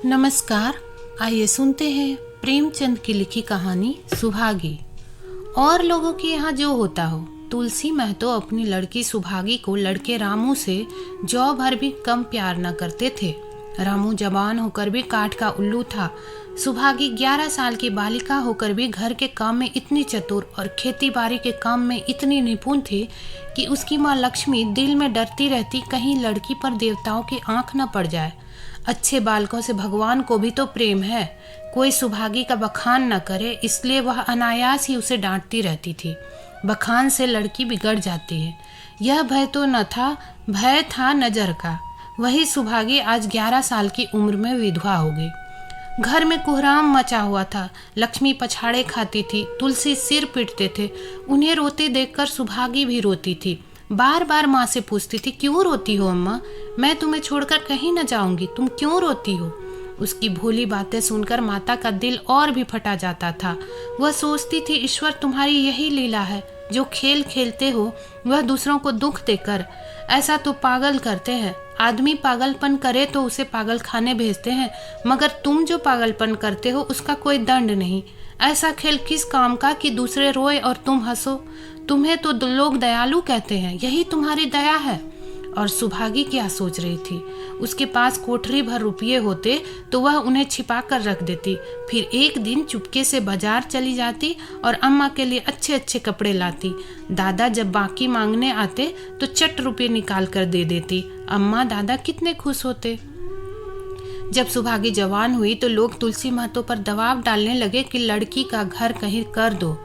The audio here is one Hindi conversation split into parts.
नमस्कार। आइए सुनते हैं प्रेमचंद की लिखी कहानी सुभागी। और लोगों के यहाँ जो होता हो। तुलसी महतो अपनी लड़की सुभागी को लड़के रामू से जौ भर भी कम प्यार न करते थे। रामू जवान होकर भी काठ का उल्लू था। सुभागी 11 साल की बालिका होकर भी घर के काम में इतनी चतुर और खेती बाड़ी के काम में इतनी निपुण थी कि उसकी माँ लक्ष्मी दिल में डरती रहती कहीं लड़की पर देवताओं की आंख न पड़ जाए। अच्छे बालकों से भगवान को भी तो प्रेम है। कोई सुभागी का बखान न करे, इसलिए वह अनायास ही उसे डांटती रहती थी। बखान से लड़की बिगड़ जाती है, यह भय तो न था, भय था नजर का। वही सुभागी आज 11 साल की उम्र में विधवा हो गई। घर में कोहराम मचा हुआ था। लक्ष्मी पछाड़े खाती थी, तुलसी सिर पीटते थे। उन्हें रोते देखकर सुभागी भी रोती थी। बार बार माँ से पूछती थी, क्यों रोती हो अम्मा? मैं तुम्हें छोड़कर कहीं न जाऊंगी, तुम क्यों रोती हो? उसकी भोली बातें सुनकर माता का दिल और भी फटा जाता था। वह सोचती थी, ईश्वर तुम्हारी यही लीला है, जो खेल खेलते हो वह दूसरों को दुख देकर। ऐसा तो पागल करते हैं। आदमी पागलपन करे तो उसे पागल खाने भेजते हैं, मगर तुम जो पागलपन करते हो उसका कोई दंड नहीं। ऐसा खेल किस काम का कि दूसरे रोए और तुम हंसो? तुम्हें तो लोग दयालु कहते हैं, यही तुम्हारी दया है। और सुभागी क्या सोच रही थी? उसके पास कोठरी भर रुपये होते तो वह उन्हें छिपा कर रख देती। फिर एक दिन चुपके से बाजार चली जाती और अम्मा के लिए अच्छे अच्छे कपड़े लाती। दादा जब बाकी मांगने आते तो चट रुपये निकाल कर दे देती। अम्मा दादा कितने खुश होते। जब सुभागी जवान हुई तो लोग तुलसी महतो पर दबाव डालने लगे कि लड़की का घर कहीं कर दो।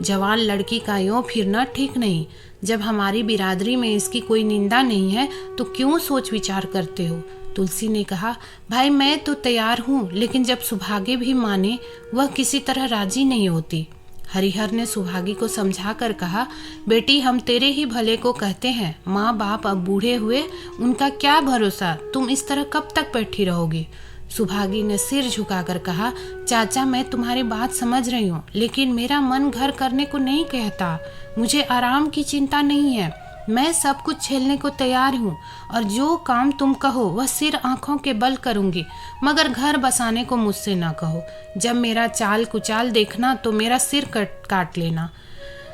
जवान लड़की का यूं फिरना ठीक नहीं। जब हमारी बिरादरी में इसकी कोई निंदा नहीं है तो क्यों सोच विचार करते हो? तुलसी ने कहा, भाई मैं तो तैयार हूँ, लेकिन जब सुभागी भी माने, वह किसी तरह राजी नहीं होती। हरिहर ने सुभागी को समझा कर कहा, बेटी हम तेरे ही भले को कहते हैं। माँ बाप अब बूढ़े हुए, उनका क्या भरोसा, तुम इस तरह कब तक बैठी रहोगी? सुभागी ने सिर झुकाकर कहा, चाचा मैं तुम्हारी बात समझ रही हूँ, लेकिन मेरा मन घर करने को नहीं कहता। मुझे आराम की चिंता नहीं है। मैं सब कुछ झेलने को तैयार हूँ और जो काम तुम कहो वह सिर आंखों के बल करूँगी, मगर घर बसाने को मुझसे ना कहो। जब मेरा चाल कुचाल देखना तो मेरा सिर काट लेना।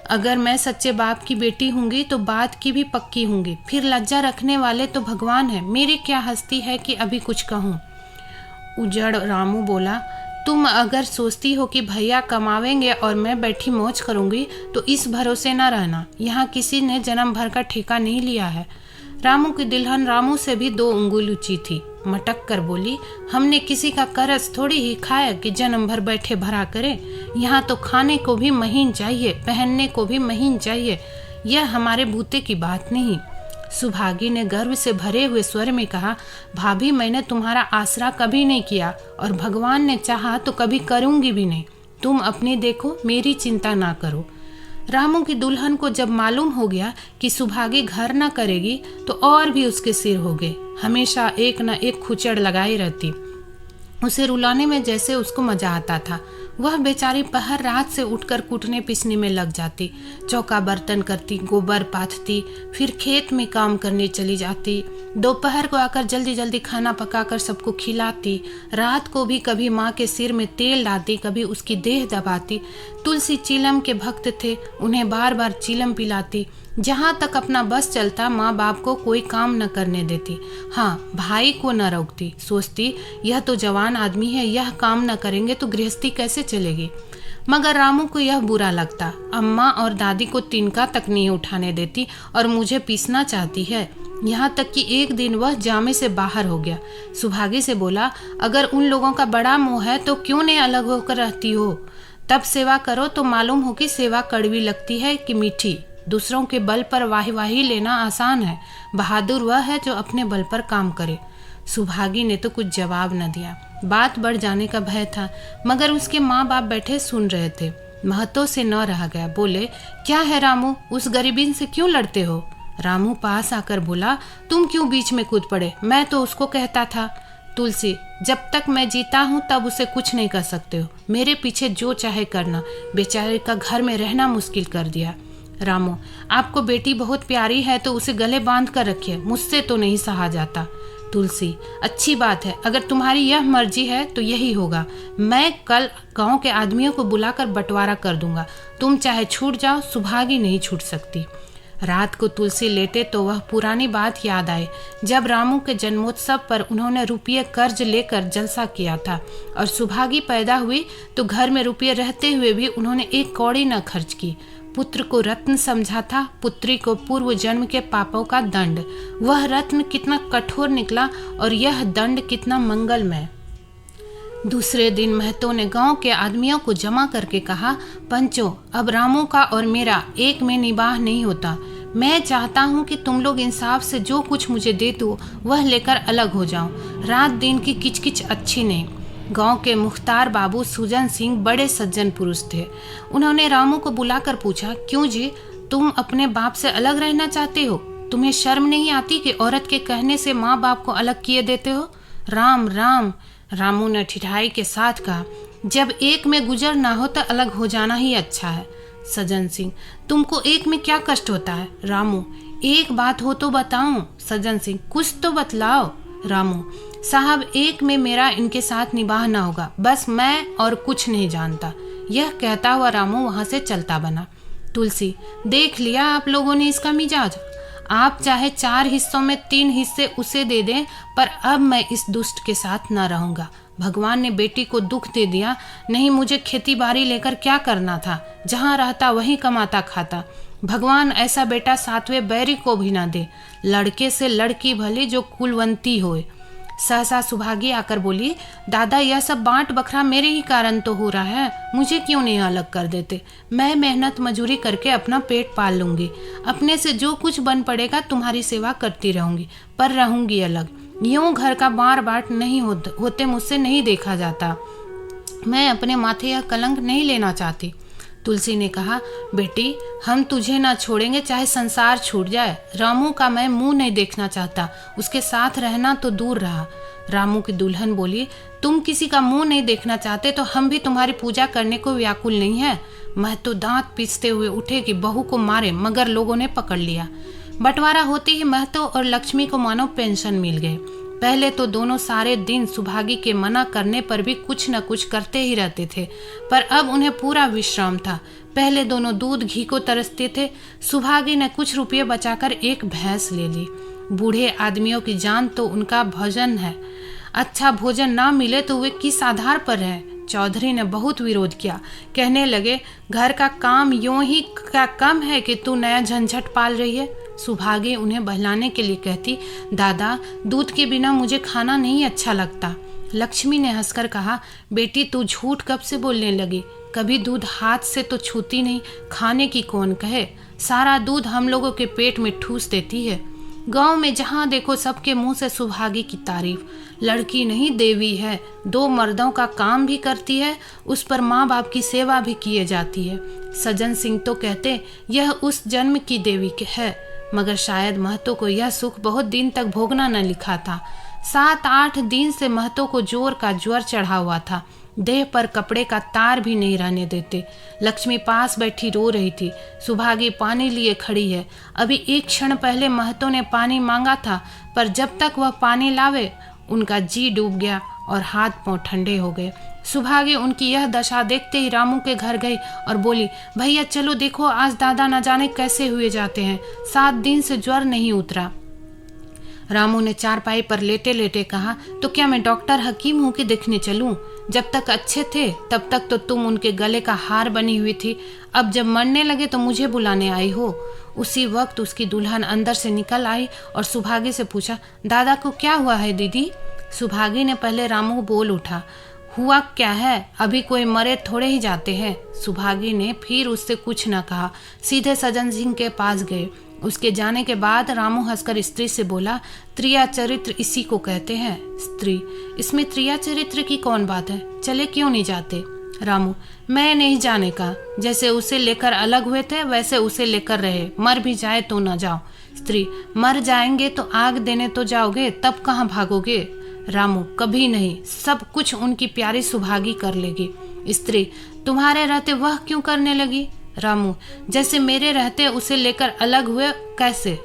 अगर मैं सच्चे बाप की बेटी होंगी तो बात की भी पक्की होंगी। फिर लज्जा रखने वाले तो भगवान है, मेरी क्या हस्ती है कि अभी कुछ कहूँ। उजड़ रामू बोला, तुम अगर सोचती हो कि भैया कमावेंगे और मैं बैठी मौज करूंगी तो इस भरोसे न रहना। यहाँ किसी ने जन्म भर का ठेका नहीं लिया है। रामू की दुल्हन रामू से भी 2 उंगली ऊंची थी। मटक कर बोली, हमने किसी का करज थोड़ी ही खाया कि जन्म भर बैठे भरा करें। यहाँ तो खाने को भी महीन चाहिए, पहनने को भी महीन चाहिए। यह हमारे बूते की बात नहीं। सुभागी ने गर्व से भरे हुए स्वर में कहा, भाभी मैंने तुम्हारा आसरा कभी नहीं किया और भगवान ने चाहा तो कभी करूंगी भी नहीं। तुम अपनी देखो, मेरी चिंता ना करो। रामू की दुल्हन को जब मालूम हो गया कि सुभागी घर न करेगी तो और भी उसके सिर हो गए। हमेशा एक न एक खुचड़ लगाई रहती। उसे रुलाने में जैसे उसको मजा आता था। वह बेचारी पहर रात से उठकर कूटने पीसने में लग जाती, चौका बर्तन करती, गोबर पाथती, फिर खेत में काम करने चली जाती। दोपहर को आकर जल्दी जल्दी खाना पकाकर सबको खिलाती। रात को भी कभी माँ के सिर में तेल डालती, कभी उसकी देह दबाती। तुलसी चीलम के भक्त थे, उन्हें बार बार चीलम पिलाती। जहाँ तक अपना बस चलता माँ बाप को कोई काम न करने देती। हाँ, भाई को न रोकती। सोचती यह तो जवान आदमी है, यह काम न करेंगे तो गृहस्थी कैसे चलेगी। मगर रामू को यह बुरा लगता। अम्मा और दादी को तिनका तक नहीं उठाने देती और मुझे पीसना चाहती है। यहाँ तक कि एक दिन वह जामे से बाहर हो गया। सुभागी से बोला, अगर उन लोगों का बड़ा मोह है तो क्यों नहीं अलग होकर रहती हो? तब सेवा करो तो मालूम हो कि सेवा कड़वी लगती है कि मीठी। दूसरों के बल पर वाही लेना आसान है, बहादुर वह है जो अपने बल पर काम करे। सुभागी ने तो कुछ जवाब न दिया। बात बढ़ जाने का भय था, मगर उसके माँ बाप बैठे सुन रहे थे। महतो से न रहा गया। बोले, क्या है रामू, उस गरीबीन से क्यों लड़ते हो? रामू पास आकर बोला, तुम क्यों बीच में कूद पड़े? मैं तो उसको कहता था। तुलसी, जब तक मैं जीता हूँ तब उसे कुछ नहीं कर सकते हो। मेरे पीछे जो चाहे करना। बेचारे का घर में रहना मुश्किल कर दिया। रामू, आपको बेटी बहुत प्यारी है तो उसे गले बांध कर रखिए, मुझसे तो नहीं सहा जाता। तुलसी, अच्छी बात है, अगर तुम्हारी यह मर्जी है तो यही होगा। मैं कल गांव के आदमियों को बुलाकर बंटवारा कर दूंगा। तुम चाहे छूट जाओ, सुभागी नहीं छूट सकती। रात को तुलसी लेटे तो वह पुरानी बात याद आई, जब रामू के जन्मोत्सव पर उन्होंने रुपये कर्ज लेकर जलसा किया था और सुभागी पैदा हुई तो घर में रुपये रहते हुए भी उन्होंने एक कौड़ी न खर्च की। पुत्र को रत्न समझा था, पुत्री को पूर्व जन्म के पापों का दंड। वह रत्न कितना कठोर निकला और यह दंड कितना मंगलमय। दूसरे दिन महतो ने गांव के आदमियों को जमा करके कहा, पंचो, अब रामू का और मेरा एक में निबाह नहीं होता। मैं चाहता हूं कि तुम लोग इंसाफ से जो कुछ मुझे दे दो वह लेकर अलग हो जाओ। रात दिन की किचकिच अच्छी नहीं। गांव के मुख्तार बाबू सुजन सिंह बड़े सज्जन पुरुष थे। उन्होंने रामू को बुलाकर पूछा, क्यों जी, तुम अपने बाप से अलग रहना चाहते हो? तुम्हें शर्म नहीं आती कि औरत के कहने से माँ बाप को अलग किए देते हो? राम राम, रामू ने ठिठाई के साथ कहा, जब एक में गुजर ना हो तो अलग हो जाना ही अच्छा है। सज्जन सिंह, तुमको एक में क्या कष्ट होता है? रामू, एक बात हो तो बताऊं। सज्जन सिंह, कुछ तो बतलाओ। रामू, साहब, एक में मेरा इनके साथ निबाह ना होगा, बस मैं और कुछ नहीं जानता। यह कहता हुआ रामू वहां से चलता बना। तुलसी, देख लिया आप लोगों ने इसका मिजाज। आप चाहे 4 हिस्सों में 3 हिस्से उसे दे दें, पर अब मैं इस दुष्ट के साथ न रहूंगा। भगवान ने बेटी को दुख दे दिया, नहीं मुझे खेती बाड़ी लेकर क्या करना था? जहाँ रहता वहीं कमाता खाता। भगवान ऐसा बेटा 7वें बैरी को भी ना दे। लड़के से लड़की भली जो कुलवंती होए। सहसा सुभागी आकर बोली, दादा, यह सब बांट बखरा मेरे ही कारण तो हो रहा है, मुझे क्यों नहीं अलग कर देते? मैं मेहनत मजूरी करके अपना पेट पाल लूंगी। अपने से जो कुछ बन पड़ेगा तुम्हारी सेवा करती रहूंगी, पर रहूंगी अलग। यूं घर का बार बाट नहीं होते मुझसे नहीं देखा जाता। मैं अपने माथे यह कलंक नहीं लेना चाहती। तुलसी ने कहा, बेटी, हम तुझे ना छोड़ेंगे चाहे संसार छूट जाए। रामू का मैं मुंह नहीं देखना चाहता, उसके साथ रहना तो दूर रहा। रामू की दुल्हन बोली, तुम किसी का मुंह नहीं देखना चाहते तो हम भी तुम्हारी पूजा करने को व्याकुल नहीं है। महतो दांत पीसते हुए उठे कि बहू को मारे, मगर लोगों ने पकड़ लिया। बंटवारा होते ही महतो और लक्ष्मी को मानो पेंशन मिल गए। पहले तो दोनों सारे दिन सुभागी के मना करने पर भी कुछ न कुछ करते ही रहते थे, पर अब उन्हें पूरा विश्राम था। पहले दोनों दूध घी को तरसते थे। सुभागी ने कुछ रुपये बचाकर एक भैंस ले ली। बूढ़े आदमियों की जान तो उनका भोजन है, अच्छा भोजन ना मिले तो वे किस आधार पर रहे? चौधरी ने बहुत विरोध किया, कहने लगे, घर का काम यूं ही क्या कम है कि तू नया झंझट पाल रही है? सुभागी उन्हें बहलाने के लिए कहती, दादा, दूध के बिना मुझे खाना नहीं अच्छा लगता। लक्ष्मी ने हंसकर कहा, बेटी, तू झूठ कब से बोलने लगी? कभी दूध हाथ से तो छूती नहीं, खाने की कौन कहे? सारा दूध हम लोगों के पेट में ठूस देती है। गांव में जहां देखो सबके मुंह से सुभागी की तारीफ। लड़की नहीं देवी है, 2 मर्दों का काम भी करती है, उस पर माँ बाप की सेवा भी किए जाती है। सज्जन सिंह तो कहते यह उस जन्म की देवी है, मगर शायद महतो को यह सुख बहुत दिन तक भोगना न लिखा था। 7-8 दिन से महतो को जोर का ज्वर चढ़ा हुआ था। देह पर कपड़े का तार भी नहीं रहने देते। लक्ष्मी पास बैठी रो रही थी। सुभागी पानी लिए खड़ी है। अभी एक क्षण पहले महतो ने पानी मांगा था, पर जब तक वह पानी लावे उनका जी डूब गया और हाथ पांव ठंडे हो गए। सुभागी उनकी यह दशा देखते ही रामू के घर गई और बोली, भैया चलो देखो, आज दादा न जाने कैसे हुए जाते हैं, 7 दिन से ज्वर नहीं उतरा। रामू ने चारपाई पर लेटे लेटे कहा, तो क्या मैं डॉक्टर हकीम हूँ कि देखने चलूं? जब तक अच्छे थे तब तक तो तुम उनके गले का हार बनी हुई थी, अब जब मरने लगे तो मुझे बुलाने आई हो। उसी वक्त उसकी दुल्हन अंदर से निकल आई और सुभागी से पूछा, दादा को क्या हुआ है दीदी? सुभागी ने पहले रामू बोल उठा, हुआ क्या है, अभी कोई मरे थोड़े ही जाते हैं। सुभागी ने फिर उससे कुछ न कहा, सीधे सज्जन सिंह के पास गए। उसके जाने के बाद रामू हंसकर स्त्री से बोला, त्रिया चरित्र इसी को कहते हैं। स्त्री, इसमें त्रिया चरित्र की कौन बात है, चले क्यों नहीं जाते? रामू, मैं नहीं जाने का, जैसे उसे लेकर अलग हुए थे वैसे उसे लेकर रहे, मर भी जाए तो न जाओ। स्त्री, मर जाएंगे तो आग देने तो जाओगे, तब कहाँ भागोगे? रामू, कभी नहीं, सब कुछ उनकी प्यारी सुभागी कर लेगी। स्त्री, तुम्हारे रहते वह क्यों करने लगी? रामू, जैसे मेरे रहते उसे लेकर अलग हुए, कैसे?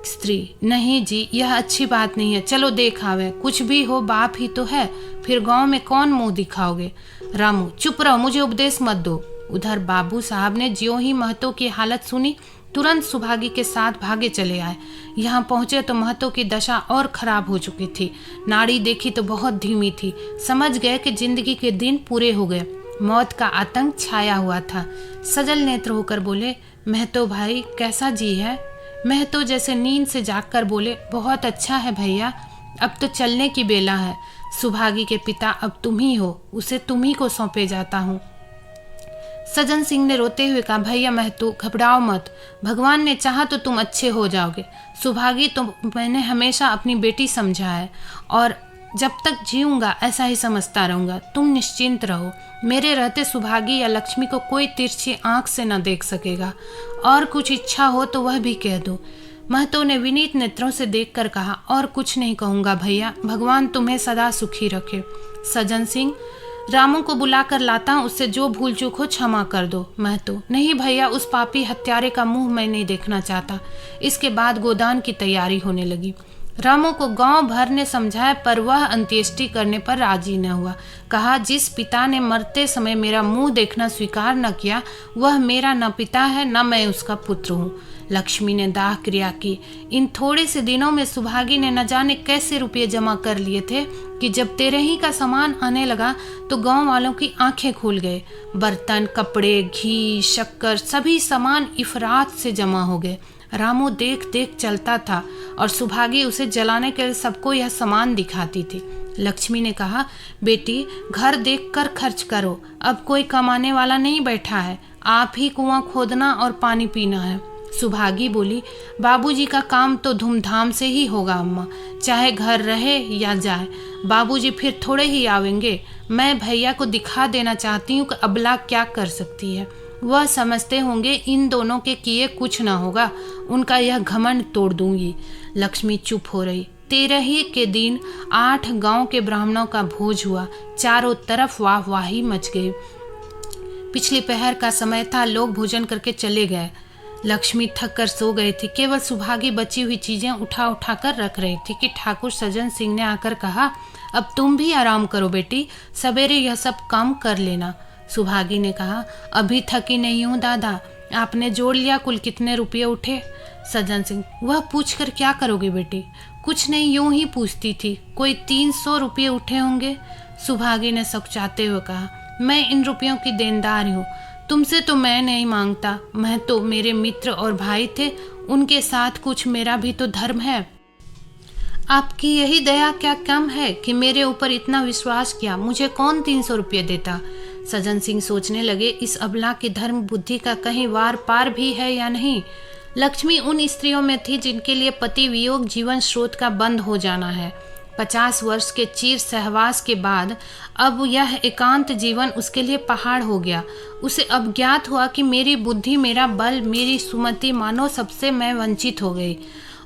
स्त्री: नहीं जी, यह अच्छी बात नहीं है, चलो देख आवे। कुछ भी हो बाप ही तो है, फिर गांव में कौन मुंह दिखाओगे। रामू: चुप रहो, मुझे उपदेश मत दो। उधर बाबू साहब ने ज्यों ही महतो की हालत सुनी, तुरंत सुभागी के साथ भागे चले आए। यहाँ पहुंचे तो महतो की दशा और खराब हो चुकी थी। नाड़ी देखी तो बहुत धीमी थी। समझ गए कि जिंदगी के दिन पूरे हो गए। मौत का आतंक छाया हुआ था। सजल नेत्र होकर बोले: महतो भाई, कैसा जी है। महतो जैसे नींद से जागकर बोले: बहुत अच्छा है भैया, अब तो चलने की बेला है। सुभागी के पिता अब तुम ही हो, उसे तुम ही को सौंपे जाता हूँ। सज्जन सिंह ने रोते हुए कहा: भैया महतो, घबराओ मत, भगवान ने चाहा तो तुम अच्छे हो जाओगे। सुभागी तो मैंने हमेशा अपनी बेटी समझा है और जब तक जीऊंगा ऐसा ही समझता रहूंगा। तुम निश्चिंत रहो, मेरे रहते सुभागी या लक्ष्मी को कोई तिरछी आंख से न देख सकेगा। और कुछ इच्छा हो तो वह भी कह दो। महतो ने विनीत नेत्रों से देखकर कहा: और कुछ नहीं कहूँगा भैया, भगवान तुम्हें सदा सुखी रखे। सज्जन सिंह: रामू को बुला कर लाता हूँ, उससे जो भूल चूक हो क्षमा कर दो। महतो: नहीं भैया, उस पापी हत्यारे का मुंह मैं नहीं देखना चाहता। इसके बाद गोदान की तैयारी होने लगी। रामू को गांव भर ने समझाया, पर वह अंत्येष्टि करने पर राजी न हुआ। कहा: जिस पिता ने मरते समय मेरा मुंह देखना स्वीकार न किया, वह मेरा न पिता है न मैं उसका पुत्र हूँ। लक्ष्मी ने दाह क्रिया की। इन थोड़े से दिनों में सुभागी ने न जाने कैसे रुपये जमा कर लिए थे कि जब तेरही का सामान आने लगा तो गांव वालों की आंखें खुल गए। बर्तन, कपड़े, घी, शक्कर, सभी सामान इफरात से जमा हो गए। रामू देख देख चलता था और सुभागी उसे जलाने के लिए सबको यह सामान दिखाती थी। लक्ष्मी ने कहा: बेटी, घर देखकर खर्च करो, अब कोई कमाने वाला नहीं बैठा है, आप ही कुआं खोदना और पानी पीना है। सुभागी बोली: बाबूजी का काम तो धूमधाम से ही होगा अम्मा, चाहे घर रहे या जाए। बाबूजी फिर थोड़े ही आवेंगे। मैं भैया को दिखा देना चाहती हूँ कि अबला क्या कर सकती है। वह समझते होंगे इन दोनों के किए कुछ न होगा, उनका यह घमंड तोड़ दूंगी। लक्ष्मी चुप हो रही। तेरही के दिन 8 गांव के ब्राह्मणों का भोज हुआ। चारों तरफ वाहवाही मच गई। पिछली पहर का समय था, लोग भोजन करके चले गए। लक्ष्मी थक कर सो गई थी। केवल सुभागी बची हुई चीजें उठा उठा कर रख रही थी कि ठाकुर सज्जन सिंह ने आकर कहा: अब तुम भी आराम करो बेटी, सवेरे यह सब काम कर लेना। सुभागी ने कहा: अभी थकी नहीं हूँ दादा। आपने जोड़ लिया कुल कितने रुपये उठे? सज्जन सिंह: वह पूछ कर क्या करोगे बेटी? कुछ नहीं, यूं ही पूछती थी। कोई 300 रुपये उठे होंगे। सुभागी ने सकुचाते हुए कहा: मैं इन रुपयों की देनदार हूँ, तुमसे तो मैं नहीं मांगता। मैं तो मेरे मित्र और भाई थे, उनके साथ कुछ मेरा भी तो धर्म है। आपकी यही दया क्या कम है कि मेरे ऊपर इतना विश्वास किया? मुझे कौन 300 रुपये देता? सज्जन सिंह सोचने लगे, इस अबला की धर्म बुद्धि का कहीं वार पार भी है या नहीं। लक्ष्मी उन स्त्रियों में थी जिनके लिए पति वियोग जीवन स्रोत का बंद हो जाना है। 50 वर्ष के चीर सहवास के बाद अब यह एकांत जीवन उसके लिए पहाड़ हो गया। उसे अब ज्ञात हुआ कि मेरी बुद्धि, मेरा बल, मेरी सुमति, मानो सबसे मैं वंचित हो गई।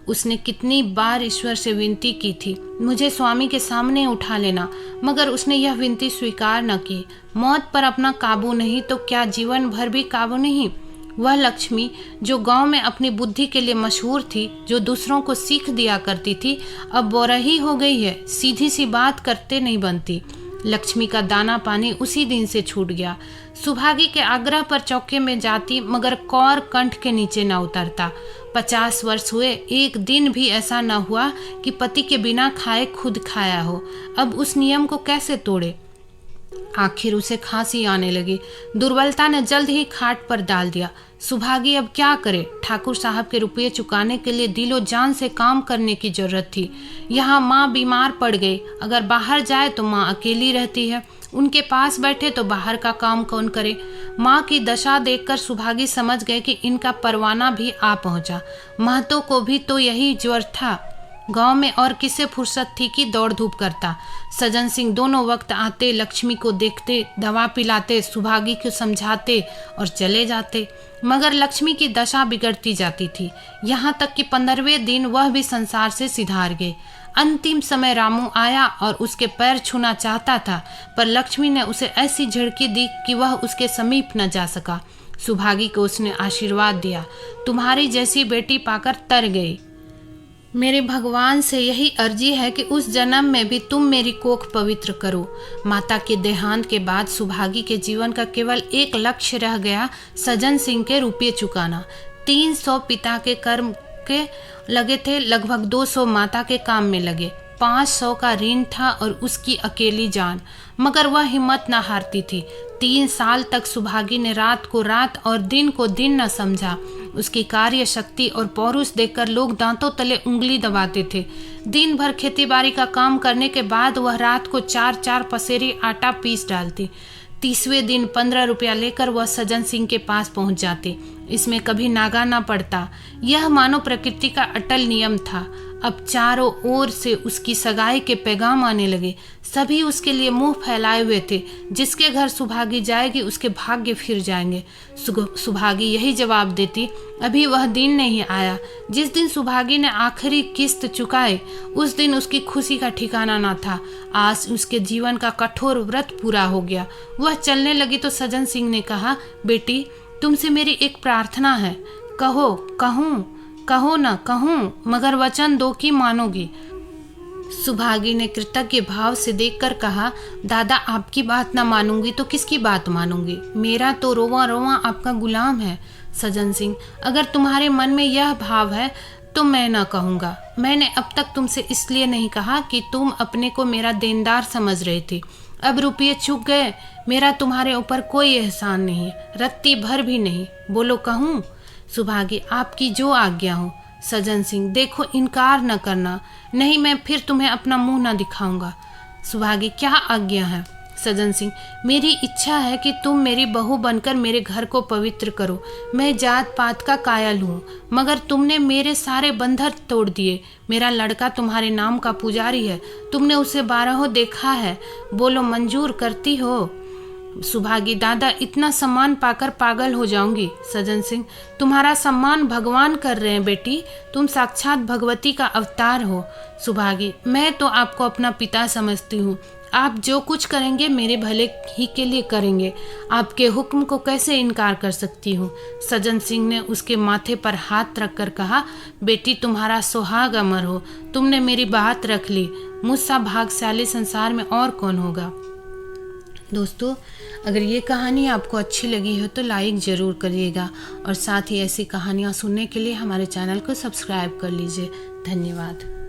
उसने कितनी बार ईश्वर से विनती की थी, मुझे स्वामी के सामने उठा लेना, मगर उसने यह विनती स्वीकार न की। मौत पर अपना काबू नहीं तो क्या जीवन भर भी काबू नहीं। वह लक्ष्मी जो गांव में अपनी बुद्धि के लिए मशहूर थी, जो दूसरों को सीख दिया करती थी, अब बोरही हो गई है। सीधी सी बात करते नहीं बनती। लक्ष्मी का दाना पानी उसी दिन से छूट गया। सुभागी के आग्रह पर चौके में जाती, मगर कौर कंठ के नीचे न उतरता। 50 वर्ष हुए, एक दिन भी ऐसा न हुआ कि पति के बिना खाए खुद खाया हो। अब उस नियम को कैसे तोड़े? आखिर उसे खांसी आने लगी। दुर्बलता ने जल्द ही खाट पर डाल दिया। सुभागी अब क्या करे? ठाकुर साहब के रुपये चुकाने के लिए दिलो जान से काम करने की जरूरत थी। यहाँ माँ बीमार पड़ गई, अगर बाहर जाए तो माँ अकेली रहती है, उनके पास बैठे तो बाहर का काम कौन करे? माँ की दशा देखकर सुभागी समझ गए कि इनका परवाना भी आ पहुंचा। महतो को भी तो यही ज्वर था। गांव में और किसे फुर्सत थी कि दौड़ धूप करता। सज्जन सिंह दोनों वक्त आते, लक्ष्मी को देखते, दवा पिलाते, सुभागी को समझाते और चले जाते, मगर लक्ष्मी की दशा बिगड़ती जाती थी। यहाँ तक कि 15वें दिन वह भी संसार से सिधार गए। अंतिम समय रामू आया और उसके पैर छूना चाहता था, पर लक्ष्मी ने उसे ऐसी झड़की दी कि वह उसके समीप न जा सका। सुभागी को उसने आशीर्वाद दिया, तुम्हारी जैसी बेटी पाकर तर गई। मेरे भगवान से यही अर्जी है कि उस जन्म में भी तुम मेरी कोख पवित्र करो। माता के देहांत के बाद सुभागी के जीवन का केवल एक लक्ष्य रह गया, सज्जन सिंह के रुपये चुकाना। 300 पिता के कर्म के लगे थे, लगभग 200 माता के काम में लगे। 500 का ऋण था और उसकी अकेली जान, मगर वह हिम्मत न हारती थी। 3 साल तक सुभागी ने रात को रात और दिन को दिन न समझा। उसकी कार्य शक्ति और पौरुष देखकर लोग दांतों तले उंगली दबाते थे। दिन भर खेतीबाड़ी का काम करने के बाद वह रात को 4-4 पसेरी आटा पीस डालती। 30वें दिन 15 रुपया लेकर वह सज्जन सिंह के पास पहुंच जाते। इसमें कभी नागा ना पड़ता। यह मानो प्रकृति का अटल नियम था। अब चारों ओर से उसकी सगाई के पैगाम आने लगे। सभी उसके लिए मुंह फैलाए हुए थे। जिसके घर सुभागी जाएगी उसके भाग्य फिर जाएंगे। सुभागी यही जवाब देती, अभी वह दिन नहीं आया। जिस दिन सुभागी ने आखिरी किस्त चुकाए उस दिन उसकी खुशी का ठिकाना न था। आज उसके जीवन का कठोर व्रत पूरा हो गया। वह चलने लगी तो सज्जन सिंह ने कहा, बेटी तुमसे मेरी एक प्रार्थना है। कहो। कहो न कहूँ, मगर वचन दो कि मानोगी। सुभागी ने कृतज्ञ भाव से देखकर कहा, दादा आपकी बात ना मानूंगी तो किसकी बात मानूंगी? मेरा तो रोवा रोवा आपका गुलाम है। सज्जन सिंह, अगर तुम्हारे मन में यह भाव है तो मैं ना कहूँगा। मैंने अब तक तुमसे इसलिए नहीं कहा कि तुम अपने को मेरा देनदार समझ रहे थे। अब रुपये चूक गए, मेरा तुम्हारे ऊपर कोई एहसान नहीं, रत्ती भर भी नहीं। बोलो कहूँ? सुभागी, आपकी जो आज्ञा हो। सज्जन सिंह, देखो इनकार न करना, नहीं मैं फिर तुम्हें अपना मुंह न दिखाऊंगा। सुभागी, क्या आज्ञा है? सज्जन सिंह, मेरी इच्छा है कि तुम मेरी बहू बनकर मेरे घर को पवित्र करो। मैं जात पात का कायल हूँ, मगर तुमने मेरे सारे बंधन तोड़ दिए। मेरा लड़का तुम्हारे नाम का पुजारी है, तुमने उसे 12 देखा है। बोलो मंजूर करती हो? सुभागी, दादा इतना सम्मान पाकर पागल हो जाऊंगी। सज्जन सिंह, तुम्हारा सम्मान भगवान कर रहे हैं बेटी, तुम साक्षात भगवती का अवतार हो। सुभागी, मैं तो आपको अपना पिता समझती हूँ। आप जो कुछ करेंगे मेरे भले ही के लिए करेंगे। आपके हुक्म को कैसे इनकार कर सकती हूँ? सज्जन सिंह ने उसके माथे पर हाथ रखकर कहा, बेटी तुम्हारा सुहाग अमर हो, तुमने मेरी बात रख ली। मुझसा भाग्यशाली संसार में और कौन होगा। दोस्तों, अगर ये कहानी आपको अच्छी लगी हो तो लाइक ज़रूर करिएगा और साथ ही ऐसी कहानियाँ सुनने के लिए हमारे चैनल को सब्सक्राइब कर लीजिए। धन्यवाद।